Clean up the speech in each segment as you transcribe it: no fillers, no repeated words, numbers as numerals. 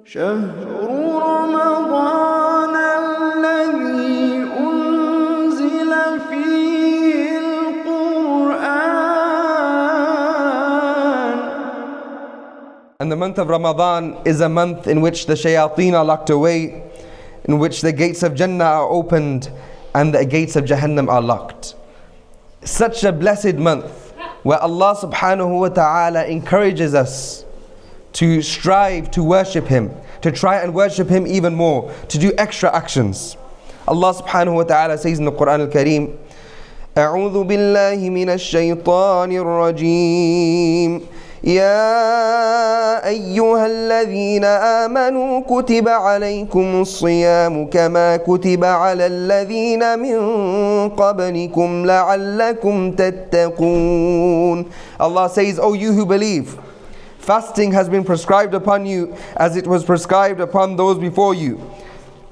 شهر رمضان الذي أنزل فيه القرآن. And the month of Ramadan is a month in which the shayateen are locked away, in which the gates of Jannah are opened and the gates of Jahannam are locked. Such a blessed month where Allah subhanahu wa ta'ala encourages us to strive to worship Him, to try and worship Him even more, to do extra actions. Allah subhanahu wa ta'ala says in the Qur'an Al-Kareem, أعوذ بالله من الشيطان الرجيم يا أيها الذين آمنوا كتب عليكم الصيام كما كتب على الذين من قبلكم لعلكم تتقون. Allah says, O you who believe, fasting has been prescribed upon you as it was prescribed upon those before you.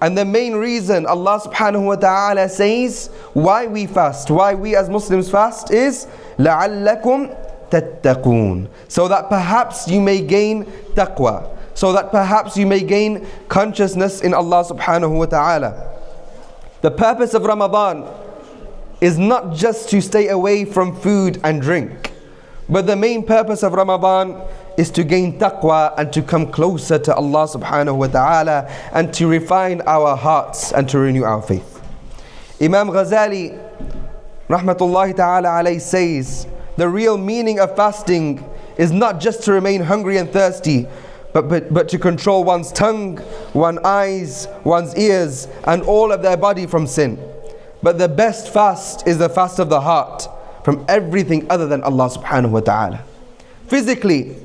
And the main reason Allah subhanahu wa ta'ala says why we fast, why we as Muslims fast is لعلكم تتقون, so that perhaps you may gain taqwa, so that perhaps you may gain consciousness in Allah subhanahu wa ta'ala. The purpose of Ramadan is not just to stay away from food and drink, but the main purpose of Ramadan is to gain taqwa and to come closer to Allah subhanahu wa ta'ala and to refine our hearts and to renew our faith. Imam Al-Ghazali rahmatullahi ta'ala alayhi says, the real meaning of fasting is not just to remain hungry and thirsty, but to control one's tongue, one's eyes, one's ears, and all of their body from sin. But the best fast is the fast of the heart from everything other than Allah subhanahu wa ta'ala. Physically,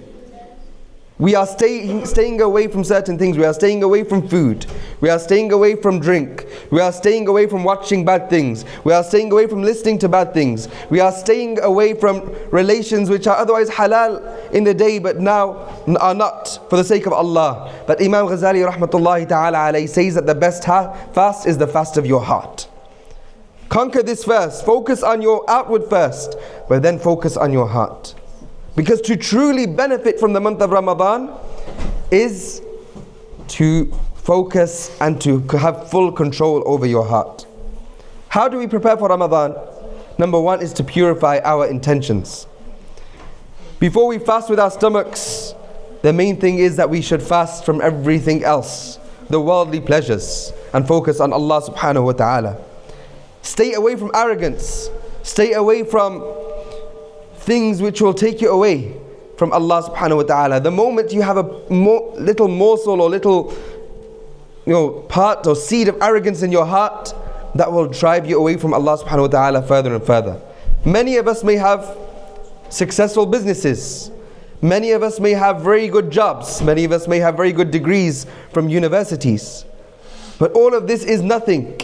we are staying away from certain things. We are staying away from food. We are staying away from drink. We are staying away from watching bad things. We are staying away from listening to bad things. We are staying away from relations which are otherwise halal in the day but now are not for the sake of Allah. But Imam Al-Ghazali rahmatullahi ta'ala alayhi says that the best fast is the fast of your heart. Conquer this first. Focus on your outward first, but then focus on your heart. Because to truly benefit from the month of Ramadan is to focus and to have full control over your heart. How do we prepare for Ramadan? Number one is to purify our intentions. Before we fast with our stomachs, the main thing is that we should fast from everything else, the worldly pleasures, and focus on Allah subhanahu wa ta'ala. Stay away from arrogance. Stay away from things which will take you away from Allah subhanahu wa ta'ala. The moment you have a little morsel or little part or seed of arrogance in your heart, that will drive you away from Allah subhanahu wa ta'ala further and further. Many of us may have successful businesses. Many of us may have very good jobs. Many of us may have very good degrees from universities. But all of this is nothing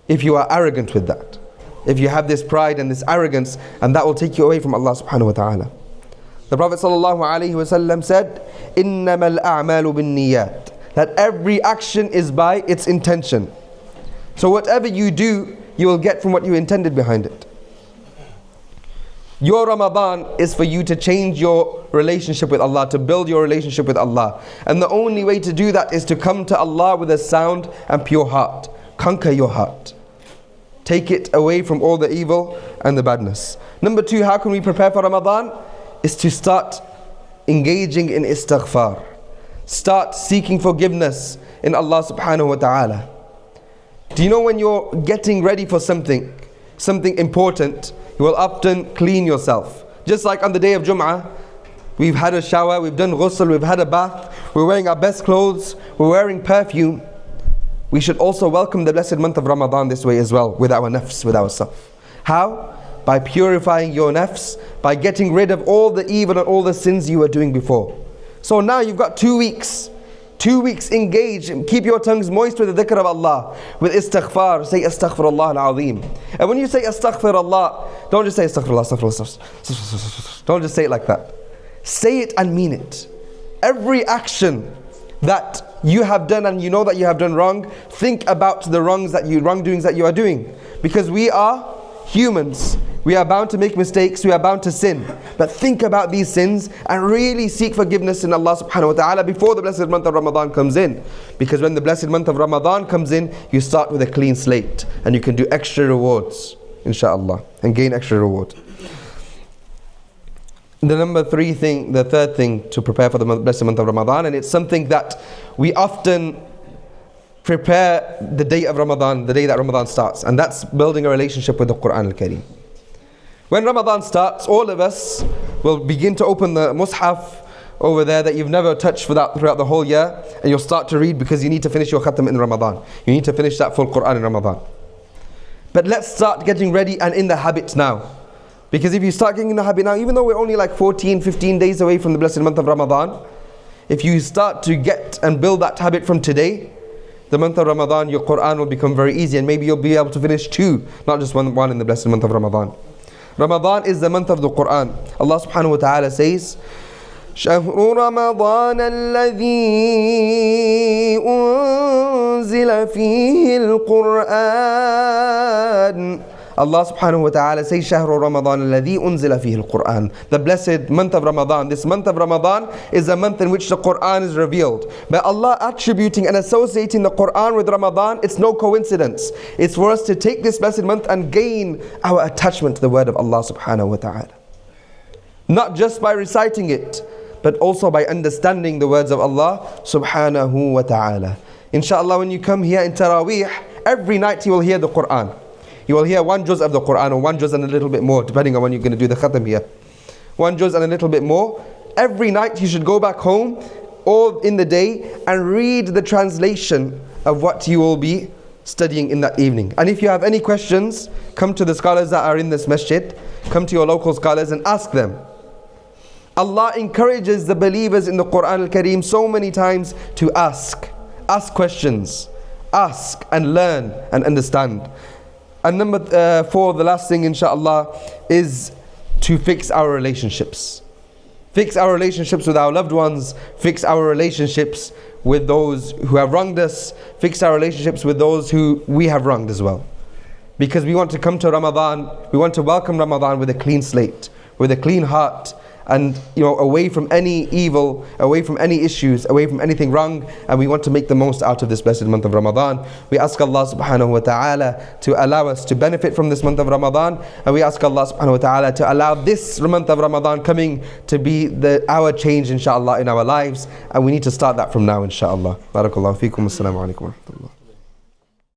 if you are arrogant with that. If you have this pride and this arrogance, and that will take you away from Allah subhanahu wa ta'ala. The Prophet sallallahu alaihi wasallam said, إِنَّمَا الْأَعْمَالُ بِالنِّيَّاتِ, that every action is by its intention. So whatever you do, you will get from what you intended behind it. Your Ramadan is for you to change your relationship with Allah, to build your relationship with Allah. And the only way to do that is to come to Allah with a sound and pure heart. Conquer your heart. Take it away from all the evil and the badness. Number two, how can we prepare for Ramadan? Is to start engaging in istighfar. Start seeking forgiveness in Allah subhanahu wa ta'ala. Do you know when you're getting ready for something important, you will often clean yourself. Just like on the day of Jum'ah, we've had a shower, we've done ghusl, we've had a bath, we're wearing our best clothes, we're wearing perfume. We should also welcome the blessed month of Ramadan this way as well, with our nafs, with ourselves. How? By purifying your nafs, by getting rid of all the evil and all the sins you were doing before. So now you've got 2 weeks. 2 weeks, engage and keep your tongues moist with the dhikr of Allah, with istighfar. Say astaghfirullah al-azim. And when you say astaghfirullah, don't just say astaghfirullah, astaghfirullah. Don't just say it like that. Say it and mean it. Every action that you have done and you know that you have done wrong, think about the wrongdoings that you are doing. Because we are humans We are bound to make mistakes, we are bound to sin. But think about these sins and really seek forgiveness in Allah subhanahu wa ta'ala before the blessed month of Ramadan comes in. Because when the blessed month of Ramadan comes in, you start with a clean slate and you can do extra rewards, inshaAllah, and gain extra reward. The third thing to prepare for the blessed month of Ramadan, and it's something that we often prepare the day of Ramadan, the day that Ramadan starts, and that's building a relationship with the Qur'an al-Kareem. When Ramadan starts, all of us will begin to open the Mus'haf over there that you've never touched throughout the whole year, and you'll start to read because you need to finish your khatam in Ramadan. You need to finish that full Qur'an in Ramadan. But let's start getting ready and in the habit now. Because if you start getting in the habit now, even though we're only like 14, 15 days away from the blessed month of Ramadan, if you start to get and build that habit from today, the month of Ramadan, your Qur'an will become very easy, and maybe you'll be able to finish 2, not just one in the blessed month of Ramadan. Ramadan is the month of the Qur'an. Allah subhanahu wa ta'ala says, شهر رمضان الذي أنزل فيه القرآن. Allah subhanahu wa ta'ala says, شهر رمضان الذي أنزل فيه القرآن. The blessed month of Ramadan. This month of Ramadan is a month in which the Qur'an is revealed. But Allah attributing and associating the Qur'an with Ramadan, it's no coincidence. It's for us to take this blessed month and gain our attachment to the word of Allah subhanahu wa ta'ala. Not just by reciting it, but also by understanding the words of Allah subhanahu wa ta'ala. Inshallah, when you come here in Taraweeh, every night you will hear the Qur'an. You will hear 1 juz of the Qur'an, or 1 juz and a little bit more, depending on when you're going to do the khatam here. 1 juz and a little bit more. Every night you should go back home or in the day and read the translation of what you will be studying in that evening. And if you have any questions, come to the scholars that are in this masjid, come to your local scholars and ask them. Allah encourages the believers in the Qur'an al-Kareem so many times to ask questions, ask and learn and understand. And number 4, the last thing inshaAllah, is to fix our relationships. Fix our relationships with our loved ones, fix our relationships with those who have wronged us, fix our relationships with those who we have wronged as well. Because we want to come to Ramadan, we want to welcome Ramadan with a clean slate, with a clean heart, and away from any evil, away from any issues, away from anything wrong, and we want to make the most out of this blessed month of Ramadan. We ask Allah subhanahu wa ta'ala to allow us to benefit from this month of Ramadan, and we ask Allah subhanahu wa ta'ala to allow this month of Ramadan coming to be our change inshaAllah in our lives, and we need to start that from now inshaAllah. Barakallahu feekum. Assalamu alaikum wa rahmatullah.